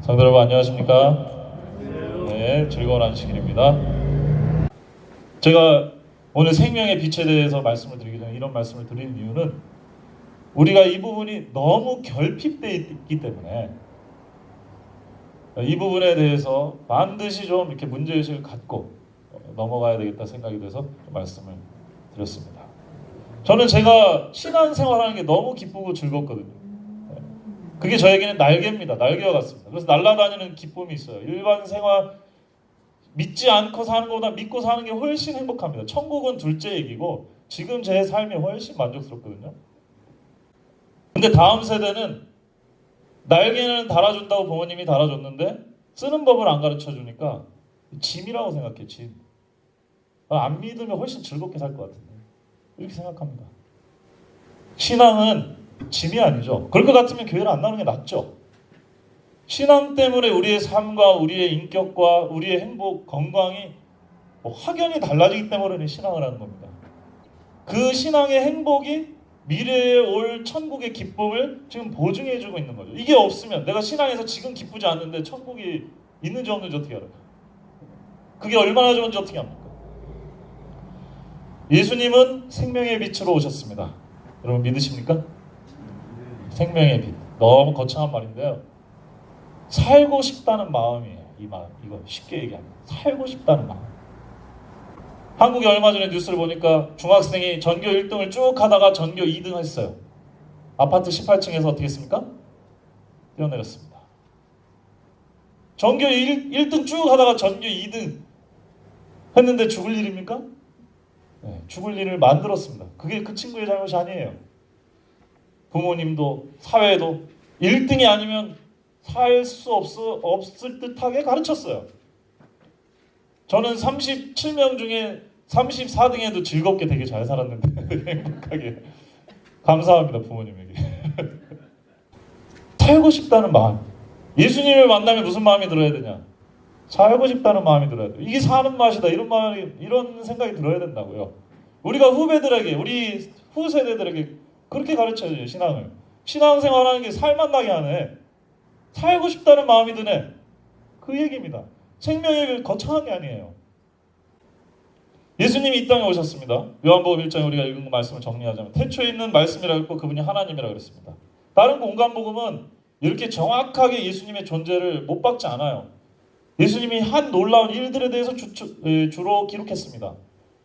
성도 여러분 안녕하십니까? 네, 즐거운 안식일입니다. 제가 오늘 생명의 빛에 대해서 말씀을 드리기 전에 이런 말씀을 드리는 이유는 우리가 이 부분이 너무 결핍되어 있기 때문에 이 부분에 대해서 반드시 좀 이렇게 문제의식을 갖고 넘어가야 되겠다 생각이 돼서 말씀을 드렸습니다. 저는 제가 신앙생활하는 게 너무 기쁘고 즐겁거든요. 그게 저에게는 날개입니다. 날개와 같습니다. 그래서 날아다니는 기쁨이 있어요. 일반 생활 믿지 않고 사는 것보다 믿고 사는 게 훨씬 행복합니다. 천국은 둘째 얘기고 지금 제 삶이 훨씬 만족스럽거든요. 근데 다음 세대는 날개는 달아준다고 부모님이 달아줬는데 쓰는 법을 안 가르쳐주니까 짐이라고 생각해. 짐. 안 믿으면 훨씬 즐겁게 살 것 같은데 이렇게 생각합니다. 신앙은 짐이 아니죠. 그럴 것 같으면 교회를 안 나오는 게 낫죠. 신앙 때문에 우리의 삶과 우리의 인격과 우리의 행복, 건강이 확연히 달라지기 때문에 신앙을 하는 겁니다. 그 신앙의 행복이 미래에 올 천국의 기쁨을 지금 보증해주고 있는 거죠. 이게 없으면 내가 신앙에서 지금 기쁘지 않는데 천국이 있는지 없는지 어떻게 알아요? 그게 얼마나 좋은지 어떻게 합니까? 예수님은 생명의 빛으로 오셨습니다. 여러분 믿으십니까? 생명의 빛. 너무 거창한 말인데요. 살고 싶다는 마음이에요. 이거 쉽게 얘기하면 살고 싶다는 마음. 한국에 얼마 전에 뉴스를 보니까 중학생이 전교 1등을 쭉 하다가 전교 2등 했어요. 아파트 18층에서 어떻게 했습니까? 뛰어내렸습니다. 전교 1등 쭉 하다가 전교 2등 했는데 죽을 일입니까? 네, 죽을 일을 만들었습니다. 그게 그 친구의 잘못이 아니에요. 부모님도 사회도 1등이 아니면 살 수 없을 듯하게 가르쳤어요. 저는 37명 중에 34등에도 즐겁게 되게 잘 살았는데 행복하게 감사합니다 부모님에게. 살고 싶다는 마음. 예수님을 만나면 무슨 마음이 들어야 되냐? 살고 싶다는 마음이 들어야 돼요. 이게 사는 맛이다 이런 생각이 들어야 된다고요. 우리가 후배들에게 우리 후세대들에게 그렇게 가르쳐야죠. 신앙을. 신앙생활하는 게 살맛 나게 하네. 살고 싶다는 마음이 드네. 그 얘기입니다. 생명의 길 거창한 게 아니에요. 예수님이 이 땅에 오셨습니다. 요한복음 1장에 우리가 읽은 그 말씀을 정리하자면 태초에 있는 말씀이라고 했고 그분이 하나님이라고 그랬습니다. 다른 공간복음은 이렇게 정확하게 예수님의 존재를 못 박지 않아요. 예수님이 한 놀라운 일들에 대해서 주로 기록했습니다.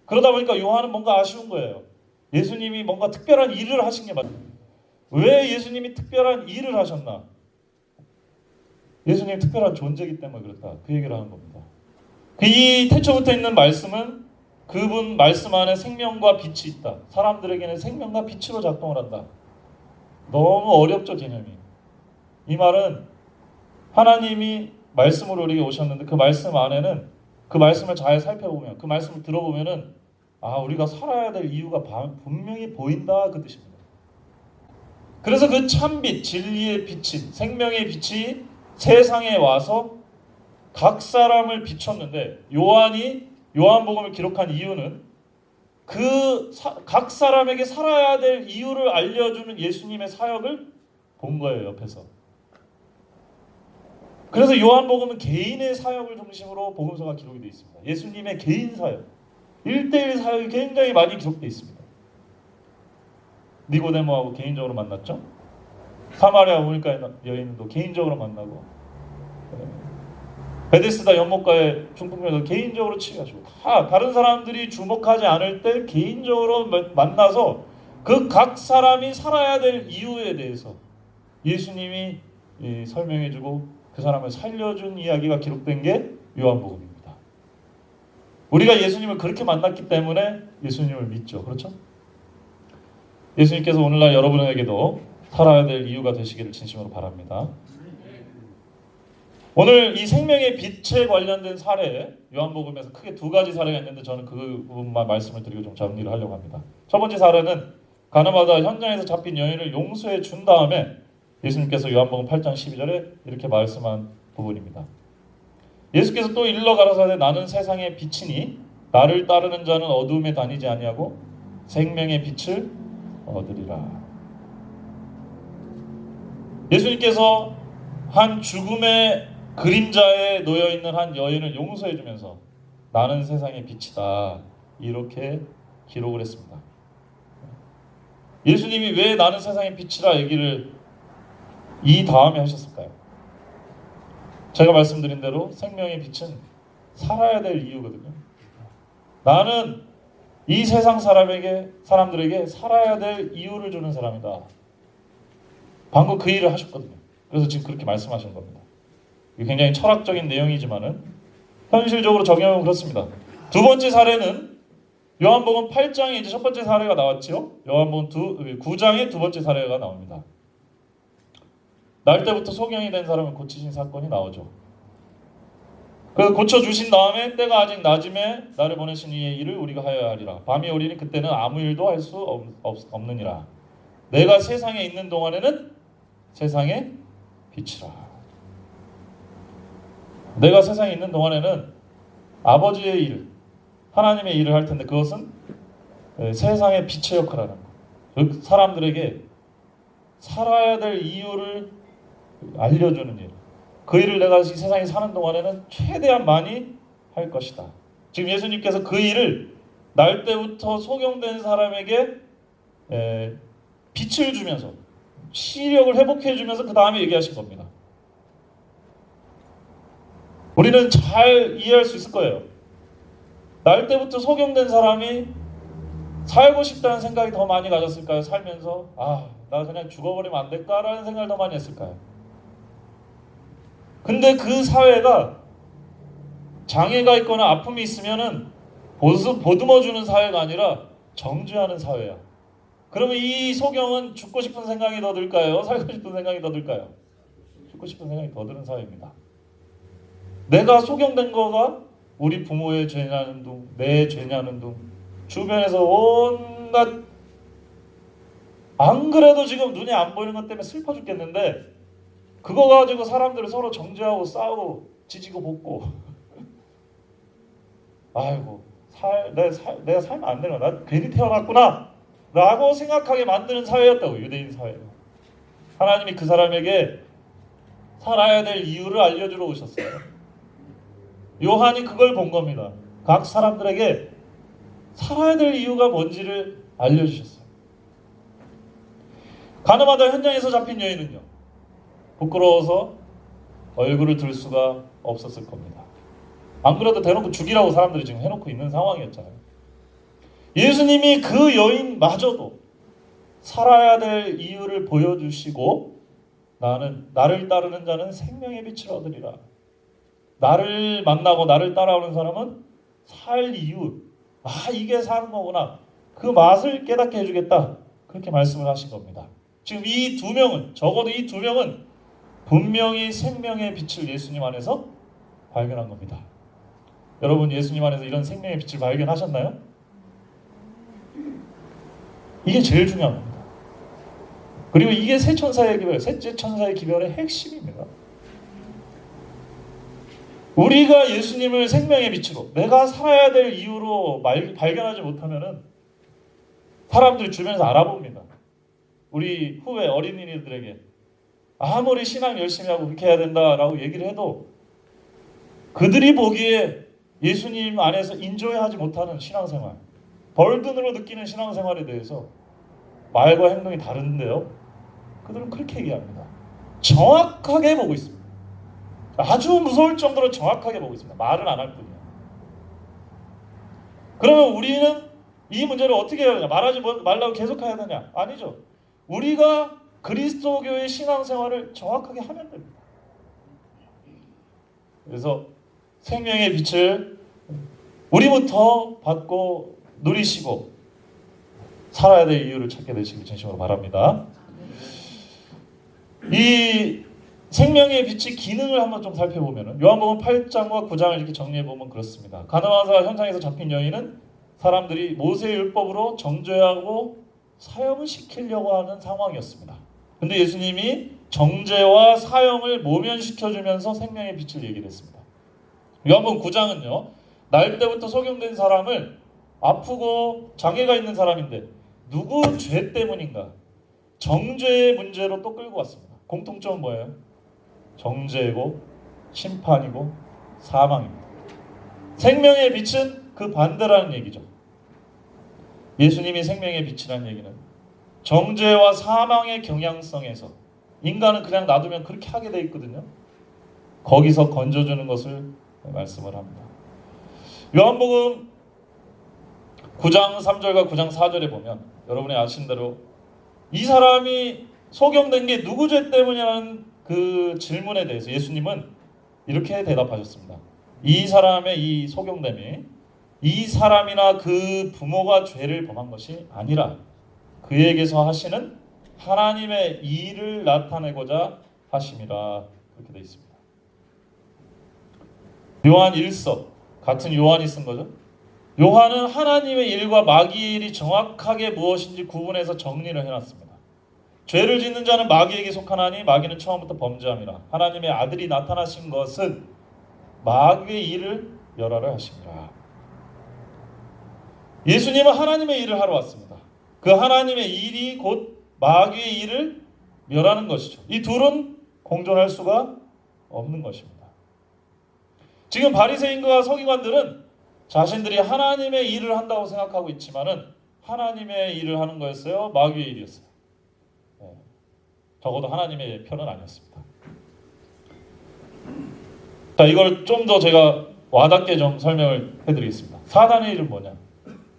그러다 보니까 요한은 뭔가 아쉬운 거예요. 예수님이 뭔가 특별한 일을 하신 게 맞아요. 왜 예수님이 특별한 일을 하셨나? 예수님이 특별한 존재이기 때문에 그렇다. 그 얘기를 하는 겁니다. 이 태초부터 있는 말씀은 그분 말씀 안에 생명과 빛이 있다. 사람들에게는 생명과 빛으로 작동을 한다. 너무 어렵죠, 개념이. 이 말은 하나님이 말씀으로 우리에게 오셨는데 그 말씀 안에는 그 말씀을 잘 살펴보면 그 말씀을 들어보면은 우리가 살아야 될 이유가 분명히 보인다 그 뜻입니다. 그래서 그 참빛, 진리의 빛인 생명의 빛이 세상에 와서 각 사람을 비췄는데 요한복음을 기록한 이유는 각 사람에게 살아야 될 이유를 알려주는 예수님의 사역을 본 거예요. 옆에서. 그래서 요한복음은 개인의 사역을 중심으로 복음서가 기록이 되어 있습니다. 예수님의 개인 사역 1:1 사역이 굉장히 많이 기록되어 있습니다. 니고데모하고 개인적으로 만났죠. 사마리아 우물가의 여인도 개인적으로 만나고 베데스다 연못가의 중풍병도 개인적으로 치유하시고 다 다른 사람들이 주목하지 않을 때 개인적으로 만나서 그 각 사람이 살아야 될 이유에 대해서 예수님이 설명해주고 그 사람을 살려준 이야기가 기록된 게 요한복음입니다. 우리가 예수님을 그렇게 만났기 때문에 예수님을 믿죠. 그렇죠? 예수님께서 오늘날 여러분에게도 살아야 될 이유가 되시기를 진심으로 바랍니다. 오늘 이 생명의 빛에 관련된 사례 요한복음에서 크게 두 가지 사례가 있는데 저는 그 부분만 말씀을 드리고 좀 정리를 하려고 합니다. 첫 번째 사례는 가늠하다 현장에서 잡힌 여인을 용서해 준 다음에 예수님께서 요한복음 8장 12절에 이렇게 말씀한 부분입니다. 예수께서 또 일러 가라사대 나는 세상의 빛이니 나를 따르는 자는 어두움에 다니지 아니하고 생명의 빛을 얻으리라. 예수님께서 한 죽음의 그림자에 놓여있는 한 여인을 용서해주면서 나는 세상의 빛이다 이렇게 기록을 했습니다. 예수님이 왜 나는 세상의 빛이라 얘기를 이 다음에 하셨을까요? 제가 말씀드린 대로 생명의 빛은 살아야 될 이유거든요. 나는 이 세상 사람들에게 살아야 될 이유를 주는 사람이다. 방금 그 일을 하셨거든요. 그래서 지금 그렇게 말씀하시는 겁니다. 이게 굉장히 철학적인 내용이지만은 현실적으로 적용하면 그렇습니다. 두 번째 사례는 요한복음 8장에 이제 첫 번째 사례가 나왔죠. 요한복음 9장에 두 번째 사례가 나옵니다. 날 때부터 소경이 된 사람을 고치신 사건이 나오죠. 그래서 고쳐주신 다음에 때가 아직 낮음에 나를 보내신 이의 일을 우리가 하여야 하리라. 밤이 오리니 그때는 아무 일도 할 수 없느니라. 내가 세상에 있는 동안에는 세상의 빛이라. 내가 세상에 있는 동안에는 아버지의 일, 하나님의 일을 할 텐데 그것은 세상의 빛의 역할을 하는 것. 사람들에게 살아야 될 이유를 알려주는 일. 그 일을 내가 이 세상에 사는 동안에는 최대한 많이 할 것이다. 지금 예수님께서 그 일을 날 때부터 소경된 사람에게 빛을 주면서 시력을 회복해 주면서 그 다음에 얘기하신 겁니다. 우리는 잘 이해할 수 있을 거예요. 날 때부터 소경된 사람이 살고 싶다는 생각이 더 많이 가졌을까요? 살면서 나 그냥 죽어버리면 안 될까라는 생각을 더 많이 했을까요? 근데 그 사회가 장애가 있거나 아픔이 있으면은 보듬어주는 사회가 아니라 정죄하는 사회야. 그러면 이 소경은 죽고 싶은 생각이 더 들까요? 살고 싶은 생각이 더 들까요? 죽고 싶은 생각이 더 드는 사회입니다. 내가 소경된 거가 우리 부모의 죄냐는 둥, 내 죄냐는 둥, 주변에서 온갖 안 그래도 지금 눈에 안 보이는 것 때문에 슬퍼 죽겠는데 그거 가지고 사람들을 서로 정죄하고 싸우고 지지고 볶고 아이고 내가 살면 안 되나? 나 괜히 태어났구나 라고 생각하게 만드는 사회였다고. 유대인 사회가. 하나님이 그 사람에게 살아야 될 이유를 알려주러 오셨어요. 요한이 그걸 본 겁니다. 각 사람들에게 살아야 될 이유가 뭔지를 알려주셨어요. 가늠하다 현장에서 잡힌 여인은요, 부끄러워서 얼굴을 들 수가 없었을 겁니다. 안 그래도 대놓고 죽이라고 사람들이 지금 해놓고 있는 상황이었잖아요. 예수님이 그 여인마저도 살아야 될 이유를 보여주시고 나를 따르는 자는 생명의 빛을 얻으리라. 나를 만나고 나를 따라오는 사람은 살 이유, 이게 사는 거구나. 그 맛을 깨닫게 해주겠다. 그렇게 말씀을 하신 겁니다. 지금 이 두 명은, 적어도 이 두 명은 분명히 생명의 빛을 예수님 안에서 발견한 겁니다. 여러분, 예수님 안에서 이런 생명의 빛을 발견하셨나요? 이게 제일 중요한 겁니다. 그리고 이게 셋째 천사의 기별의 핵심입니다. 우리가 예수님을 생명의 빛으로, 내가 살아야 될 이유로 발견하지 못하면은 사람들이 주변에서 알아봅니다. 우리 후에 어린이들에게 아무리 신앙 열심히 하고 그렇게 해야 된다라고 얘기를 해도 그들이 보기에 예수님 안에서 인조해하지 못하는 신앙생활, 벌든으로 느끼는 신앙생활에 대해서 말과 행동이 다른데요, 그들은 그렇게 얘기합니다. 정확하게 보고 있습니다. 아주 무서울 정도로 정확하게 보고 있습니다. 말은 안 할 뿐이에요. 그러면 우리는 이 문제를 어떻게 해야 되냐? 말하지 말라고 계속해야 되냐? 아니죠. 우리가 그리스도교의 신앙생활을 정확하게 하면 됩니다. 그래서 생명의 빛을 우리부터 받고 누리시고 살아야 될 이유를 찾게 되시길 진심으로 바랍니다. 이 생명의 빛의 기능을 한번 좀 살펴보면 요한복음 8장과 9장을 이렇게 정리해보면 그렇습니다. 가늠하다 현장에서 잡힌 여인은 사람들이 모세의 율법으로 정죄하고 사형을 시키려고 하는 상황이었습니다. 근데 예수님이 정죄와 사형을 모면시켜주면서 생명의 빛을 얘기를 했습니다. 요한복음 9장은요, 날 때부터 소경된 사람을 아프고 장애가 있는 사람인데 누구 죄 때문인가? 정죄의 문제로 또 끌고 왔습니다. 공통점은 뭐예요? 정죄고 심판이고 사망입니다. 생명의 빛은 그 반대라는 얘기죠. 예수님이 생명의 빛이라는 얘기는 정죄와 사망의 경향성에서 인간은 그냥 놔두면 그렇게 하게 돼 있거든요. 거기서 건져주는 것을 말씀을 합니다. 요한복음 9장 3절과 9장 4절에 보면 여러분이 아시는 대로 이 사람이 소경된 게 누구 죄 때문이라는 그 질문에 대해서 예수님은 이렇게 대답하셨습니다. 이 사람의 이 소경됨이 이 사람이나 그 부모가 죄를 범한 것이 아니라 그에게서 하시는 하나님의 일을 나타내고자 하심이라 그렇게 되어 있습니다. 요한 1서 같은 요한이 쓴 거죠. 요한은 하나님의 일과 마귀의 일이 정확하게 무엇인지 구분해서 정리를 해놨습니다. 죄를 짓는 자는 마귀에게 속하나니 마귀는 처음부터 범죄함이라. 하나님의 아들이 나타나신 것은 마귀의 일을 멸하려 하심이라. 예수님은 하나님의 일을 하러 왔습니다. 그 하나님의 일이 곧 마귀의 일을 멸하는 것이죠. 이 둘은 공존할 수가 없는 것입니다. 지금 바리새인과 서기관들은 자신들이 하나님의 일을 한다고 생각하고 있지만은 하나님의 일을 하는 거였어요? 마귀의 일이었어요? 적어도 하나님의 편은 아니었습니다. 자, 이걸 좀 더 제가 와닿게 좀 설명을 해드리겠습니다. 사단의 일은 뭐냐?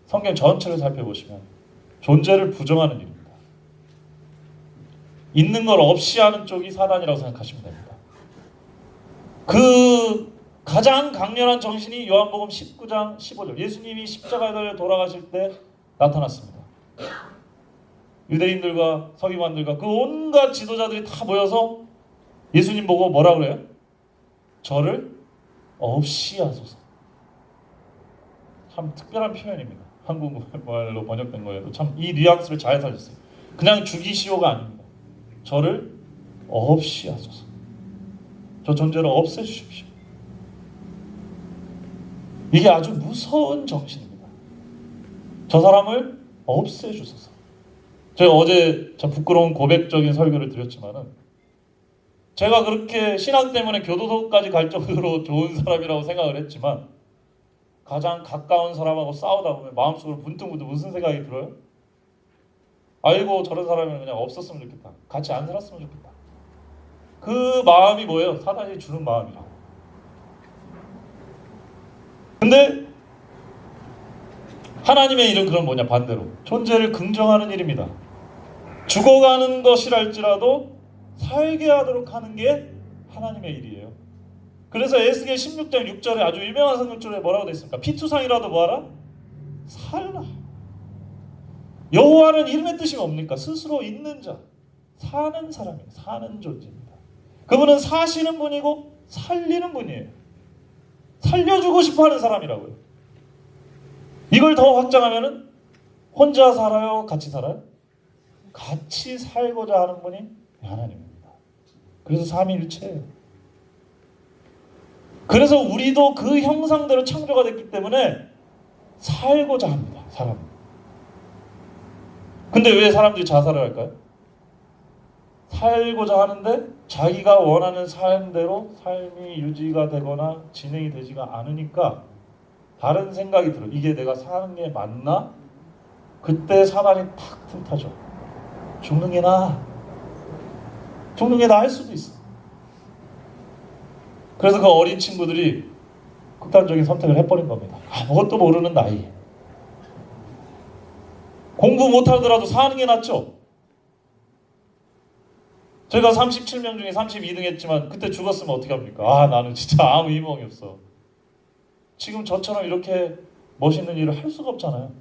성경 전체를 살펴보시면 존재를 부정하는 일입니다. 있는 걸 없이 하는 쪽이 사단이라고 생각하시면 됩니다. 그 가장 강렬한 정신이 요한복음 19장 15절 예수님이 십자가에 달려 돌아가실 때 나타났습니다. 유대인들과 서기관들과 그 온갖 지도자들이 다 모여서 예수님 보고 뭐라 그래요? 저를 없이 하소서. 참 특별한 표현입니다. 한국말로 번역된 거에도 참 이 뉘앙스를 잘 살렸어요. 그냥 죽이시오가 아닙니다. 저를 없이 하소서. 저 존재를 없애주십시오. 이게 아주 무서운 정신입니다. 저 사람을 없애주소서. 제가 어제 참 부끄러운 고백적인 설교를 드렸지만은 제가 그렇게 신앙 때문에 교도소까지 갈 정도로 좋은 사람이라고 생각을 했지만 가장 가까운 사람하고 싸우다 보면 마음속으로 문득문득 무슨 생각이 들어요? 아이고 저런 사람은 그냥 없었으면 좋겠다. 같이 안 살았으면 좋겠다. 그 마음이 뭐예요? 사단이 주는 마음이라고. 근데 하나님의 일은 그럼 뭐냐? 반대로 존재를 긍정하는 일입니다. 죽어가는 것이랄지라도 살게 하도록 하는 게 하나님의 일이에요. 그래서 에스겔 16장 6절에 아주 유명한 성경줄에 뭐라고 되어 있습니까? 피투성이라도 뭐하라? 살라. 여호와는 이름의 뜻이 뭡니까? 스스로 있는 자, 사는 사람이에요. 사는 존재입니다. 그분은 사시는 분이고 살리는 분이에요. 살려주고 싶어하는 사람이라고요. 이걸 더 확장하면은 혼자 살아요? 같이 살아요? 같이 살고자 하는 분이 하나님입니다. 그래서 삼위일체예요. 그래서 우리도 그 형상대로 창조가 됐기 때문에 살고자 합니다. 사람. 근데 왜 사람들이 자살을 할까요? 살고자 하는데 자기가 원하는 삶대로 삶이 유지가 되거나 진행이 되지가 않으니까 다른 생각이 들어요. 이게 내가 사는 게 맞나? 그때 사단이 탁 틈타죠. 죽는 게 나아. 죽는 게 나을 수도 있어. 그래서 그 어린 친구들이 극단적인 선택을 해버린 겁니다. 아무것도 모르는 나이에. 공부 못하더라도 사는 게 낫죠. 제가 37명 중에 32등 했지만 그때 죽었으면 어떻게 합니까? 나는 진짜 아무 희망이 없어. 지금 저처럼 이렇게 멋있는 일을 할 수가 없잖아요.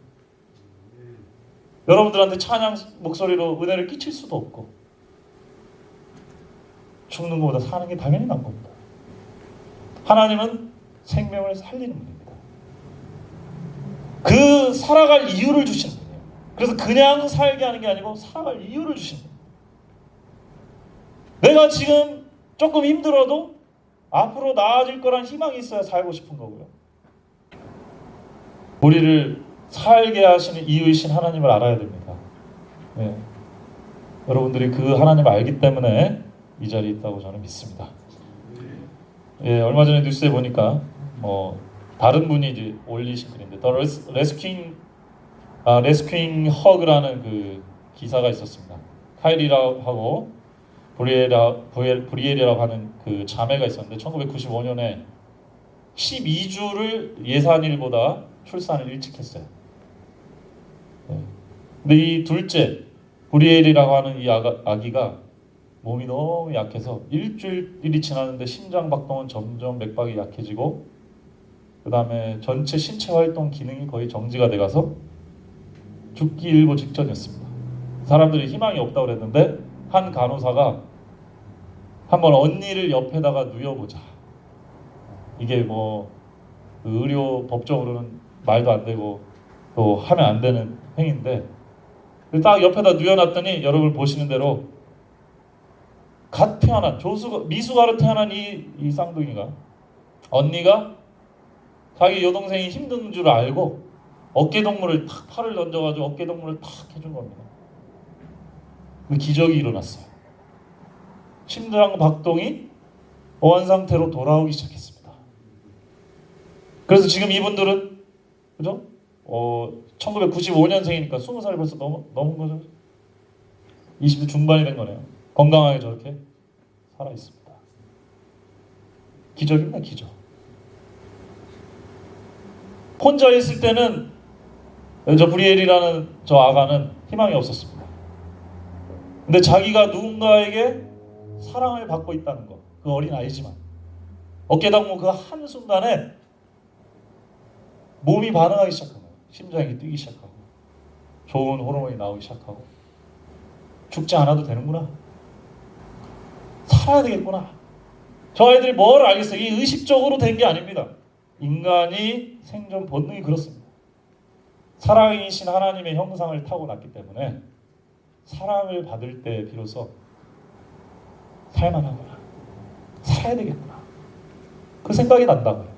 여러분들한테 찬양 목소리로 은혜를 끼칠 수도 없고 죽는 것보다 사는 게 당연히 난 겁니다. 하나님은 생명을 살리는 분입니다. 그 살아갈 이유를 주시는 분이에요. 그래서 그냥 살게 하는 게 아니고 살아갈 이유를 주시는 분이에요. 내가 지금 조금 힘들어도 앞으로 나아질 거란 희망이 있어야 살고 싶은 거고요. 우리를 살게 하시는 이유이신 하나님을 알아야 됩니다. 네. 여러분들이 그 하나님을 알기 때문에 이 자리에 있다고 저는 믿습니다. 예, 얼마 전에 뉴스에 보니까 뭐 다른 분이 이제 올리신 글인데 The Rescuing Hug라는 그 기사가 있었습니다. 카일이라고 브리엘이라고 하는 그 자매가 있었는데 1995년에 12주를 예산일보다 출산을 일찍 했어요. 네. 근데 이 둘째 브리엘이라고 하는 이 아기가 몸이 너무 약해서 일주일이 지났는데 심장 박동은 점점 맥박이 약해지고 그 다음에 전체 신체 활동 기능이 거의 정지가 돼가서 죽기 일보 직전이었습니다. 사람들이 희망이 없다고 그랬는데 한 간호사가 한번 언니를 옆에다가 누워보자. 이게 뭐 의료 법적으로는 말도 안 되고 또 하면 안 되는 행위인데 딱 옆에다 누워놨더니 여러분 보시는 대로 갓 태어난 미숙아로 태어난 이 쌍둥이가 언니가 자기 여동생이 힘든 줄 알고 어깨동무를 탁 팔을 던져가지고 어깨동무를 탁 해준 겁니다. 그 기적이 일어났어요. 심장 박동이 어한 상태로 돌아오기 시작했습니다. 그래서 지금 이분들은 그죠? 1995년생이니까 20살 벌써 넘은 거죠. 20대 중반이 된 거네요. 건강하게 저렇게 살아 있습니다. 기적입니다, 기적. 혼자 있을 때는 저 브리엘이라는 저 아가는 희망이 없었습니다. 근데 자기가 누군가에게 사랑을 받고 있다는 거, 그 어린 아이지만 어깨동무 그 한순간에 몸이 반응하기 시작한 거예요. 심장이 뛰기 시작하고 좋은 호르몬이 나오기 시작하고 죽지 않아도 되는구나. 살아야 되겠구나. 저 아이들이 뭘 알겠어요? 이 의식적으로 된 게 아닙니다. 인간이 생존 본능이 그렇습니다. 사랑이신 하나님의 형상을 타고났기 때문에 사랑을 받을 때 비로소 살만하구나. 살아야 되겠구나. 그 생각이 난다고요.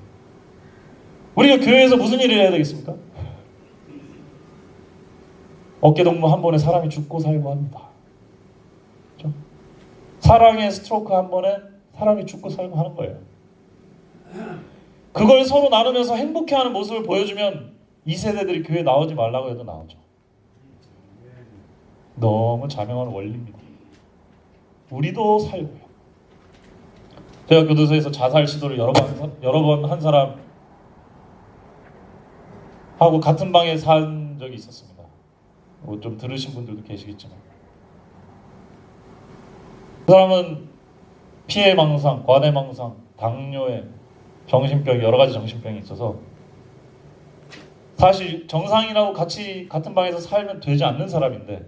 우리가 교회에서 무슨 일을 해야 되겠습니까? 어깨동무 한 번에 사람이 죽고 살고 합니다. 그렇죠? 사랑의 스트로크 한 번에 사람이 죽고 살고 하는 거예요. 그걸 서로 나누면서 행복해하는 모습을 보여주면 이 세대들이 교회 나오지 말라고 해도 나오죠. 너무 자명한 원리입니다. 우리도 살고요. 제가 교도소에서 자살 시도를 여러 번 한 사람 하고 같은 방에 산 적이 있었습니다. 좀 들으신 분들도 계시겠지만 그 사람은 피해망상, 과대망상, 당뇨에 정신병, 여러 가지 정신병이 있어서 사실 정상이라고 같은 방에서 살면 되지 않는 사람인데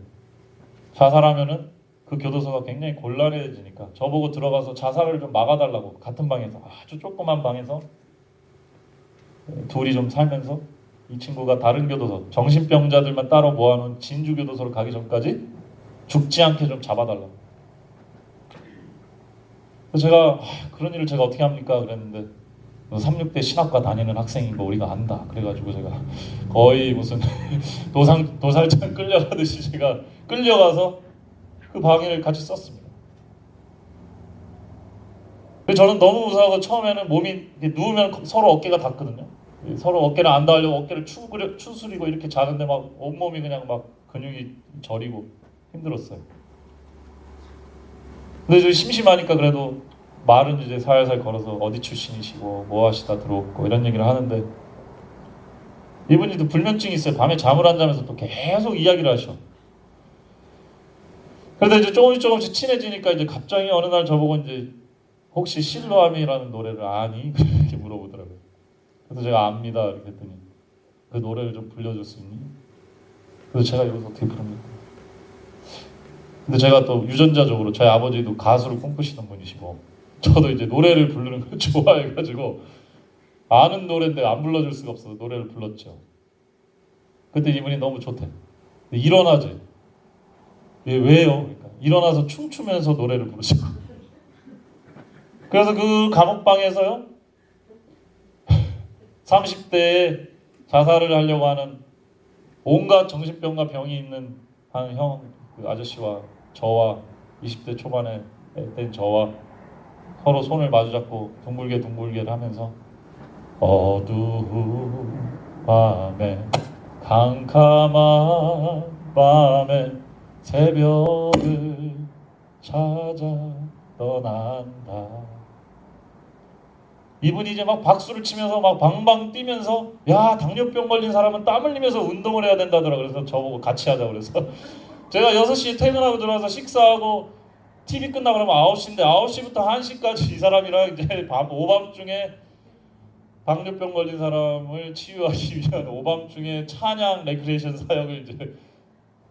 자살하면은 그 교도소가 굉장히 곤란해지니까 저보고 들어가서 자살을 좀 막아달라고 같은 방에서 아주 조그만 방에서 둘이 좀 살면서 이 친구가 다른 교도소 정신병자들만 따로 모아놓은 진주교도소로 가기 전까지 죽지 않게 좀 잡아달라고. 그래서 제가 그런 일을 제가 어떻게 합니까? 그랬는데 36대 신학과 다니는 학생인 거 우리가 안다. 그래가지고 제가 거의 무슨 도살장 끌려가듯이 제가 끌려가서 그 방해를 같이 썼습니다. 저는 너무 무서워서 처음에는 몸이 누우면 서로 어깨가 닿거든요. 서로 어깨를 안 닿으려고 어깨를 추스리고 이렇게 자는데 막 온몸이 그냥 막 근육이 저리고 힘들었어요. 근데 좀 심심하니까 그래도 말은 이제 살살 걸어서 어디 출신이시고 뭐 하시다 들어오고 이런 얘기를 하는데 이분이 또 불면증이 있어요. 밤에 잠을 안 자면서 또 계속 이야기를 하셔. 그런데 이제 조금씩 친해지니까 이제 갑자기 어느 날 저보고 이제 혹시 실로암이라는 노래를 아니? 이렇게 물어보더라고요. 그래서 제가 압니다. 이렇게 했더니 그 노래를 좀 불러줄 수 있니? 그래서 제가 여기서 어떻게 부릅니까? 근데 제가 또 유전자적으로 저희 아버지도 가수를 꿈꾸시던 분이시고 저도 이제 노래를 부르는 걸 좋아해가지고 아는 노래인데 안 불러줄 수가 없어서 노래를 불렀죠. 그때 이분이 너무 좋대. 일어나지. 왜요? 그러니까 일어나서 춤추면서 노래를 부르시고. 그래서 그 감옥방에서요 30대에 자살을 하려고 하는 온갖 정신병과 병이 있는 한 형 그 아저씨와 저와 20대 초반에 된 저와 서로 손을 마주잡고 둥글게 둥글게를 하면서 어두운 밤에 캄캄한 밤에 새벽을 찾아 떠난다. 이분이 이제 막 박수를 치면서 막 방방 뛰면서 야 당뇨병 걸린 사람은 땀 흘리면서 운동을 해야 된다더라. 그래서 저보고 같이 하자 그래서 제가 6시에 퇴근하고 들어와서 식사하고 TV 끝나고 그러면 9시인데 9시부터 1시까지 이 사람이랑 이제 오밤중에 당뇨병 걸린 사람을 치유하기 위한 오밤중에 찬양 레크레이션 사역을 이제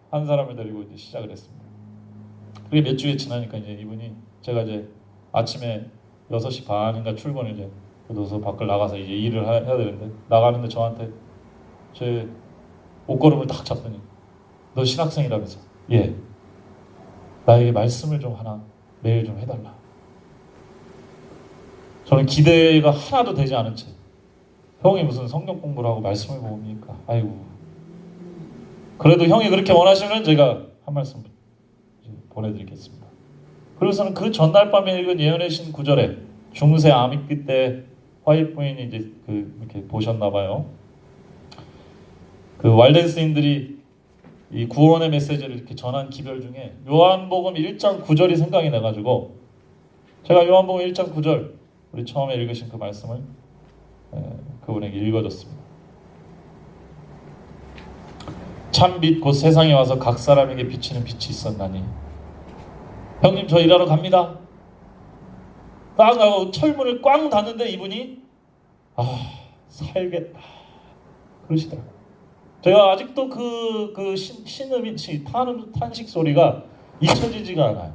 한 사람을 데리고 이제 시작을 했습니다. 그게 몇 주에 지나니까 이제 이분이 제가 이제 아침에 6시 반인가 출근을 이제 그래서 밖을 나가서 이제 일을 해야 되는데 나가는데 저한테 제 옷걸음을 딱 잡더니 너 신학생이라면서 예 나에게 말씀을 좀 하나 매일 좀 해달라. 저는 기대가 하나도 되지 않은 채 형이 무슨 성경 공부를 하고 말씀을 모읍니까? 아이고 그래도 형이 그렇게 원하시면 제가 한 말씀 보내드리겠습니다. 그래서는 그 전날 밤에 읽은 예언의 신 9절에 중세 아미끼 때 화이트 부인이 이제 이렇게 보셨나봐요. 그 왈덴스인들이 이 구원의 메시지를 이렇게 전한 기별 중에 요한복음 1장 9절이 생각이 나가지고 제가 요한복음 1장 9절 우리 처음에 읽으신 그 말씀을 그분에게 읽어줬습니다. 참 빛 곧 세상에 와서 각 사람에게 비치는 빛이 있었나니 형님 저 일하러 갑니다. 딱 하고 철문을 꽝 닫는데 이분이 살겠다 그러시더라고요. 제가 아직도 그 신음이 탄식 소리가 잊혀지지가 않아요.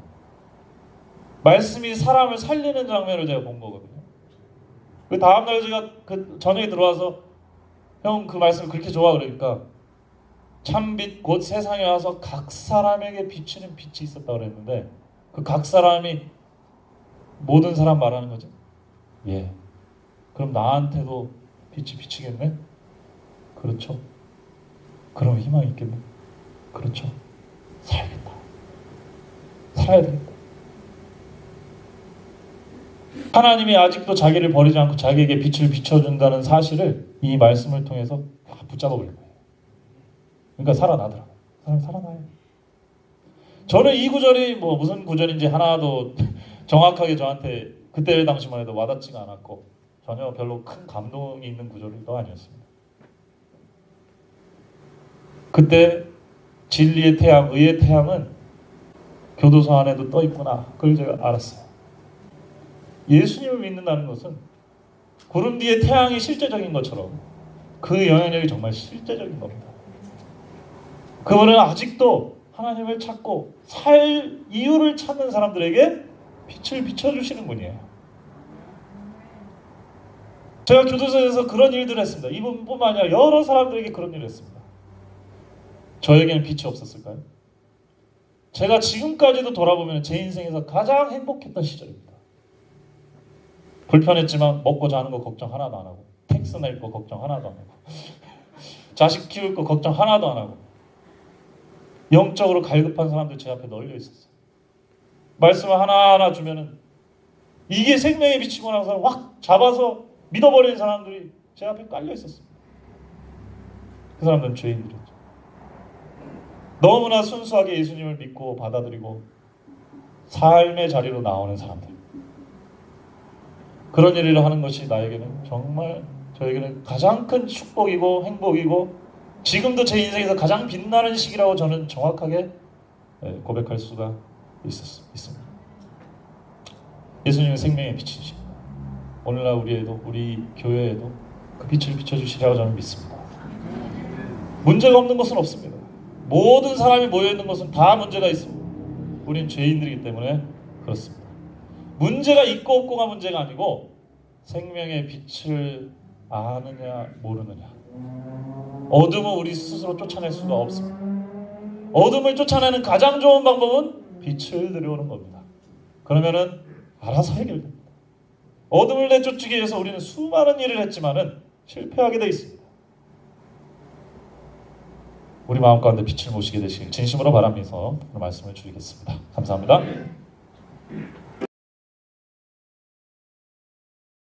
말씀이 사람을 살리는 장면을 제가 본 거거든요. 그 다음날 제가 그 저녁에 들어와서 형 그 말씀 그렇게 좋아 그러니까 참빛 곧 세상에 와서 각 사람에게 비치는 빛이 있었다고 그랬는데 그 각 사람이 모든 사람 말하는 거죠. 예. 그럼 나한테도 빛이 비치겠네? 그렇죠. 그럼 희망이 있겠네? 그렇죠. 살겠다. 살아야 되겠다. 하나님이 아직도 자기를 버리지 않고 자기에게 빛을 비춰준다는 사실을 이 말씀을 통해서 붙잡아 버린 거예요. 그러니까 살아나더라고요. 사람이 살아나요. 저는 이 구절이 뭐 무슨 구절인지 하나도 정확하게 저한테 그때 당시만 해도 와닿지가 않았고 전혀 별로 큰 감동이 있는 구절도 아니었습니다. 그때 진리의 태양, 의의 태양은 교도소 안에도 떠 있구나. 그걸 제가 알았어요. 예수님을 믿는다는 것은 구름 뒤에 태양이 실제적인 것처럼 그 영향력이 정말 실제적인 겁니다. 그분은 아직도 하나님을 찾고 살 이유를 찾는 사람들에게 빛을 비춰주시는 분이에요. 제가 교도소에서 그런 일들을 했습니다. 이분뿐만 아니라 여러 사람들에게 그런 일을 했습니다. 저에게는 빛이 없었을까요? 제가 지금까지도 돌아보면 제 인생에서 가장 행복했던 시절입니다. 불편했지만 먹고 자는 거 걱정 하나도 안 하고 텍스 낼 거 걱정 하나도 안 하고 자식 키울 거 걱정 하나도 안 하고 영적으로 갈급한 사람들 제 앞에 널려 있었어요. 말씀을 하나하나 주면은 이게 생명의 빛이고 나서 확 잡아서 믿어버리는 사람들이 제 앞에 깔려 있었습니다. 그 사람들은 죄인들이었죠. 너무나 순수하게 예수님을 믿고 받아들이고 삶의 자리로 나오는 사람들. 그런 일을 하는 것이 나에게는 정말 저에게는 가장 큰 축복이고 행복이고 지금도 제 인생에서 가장 빛나는 시기라고 저는 정확하게 고백할 수가 있습니다. 예수님은 생명의 빛이십니다. 오늘날 우리 교회에도 그 빛을 비춰주시라고 저는 믿습니다. 문제가 없는 것은 없습니다. 모든 사람이 모여있는 것은 다 문제가 있습니다. 우린 죄인들이기 때문에 그렇습니다. 문제가 있고 없고가 문제가 아니고 생명의 빛을 아느냐 모르느냐. 어둠은 우리 스스로 쫓아낼 수가 없습니다. 어둠을 쫓아내는 가장 좋은 방법은 빛을 들여오는 겁니다. 그러면은 알아서 해결됩니다. 어둠을 내쫓기 위해서 우리는 수많은 일을 했지만은 실패하게 돼 있습니다. 우리 마음 가운데 빛을 모시게 되시길 진심으로 바라면서 오늘 말씀을 드리겠습니다. 감사합니다.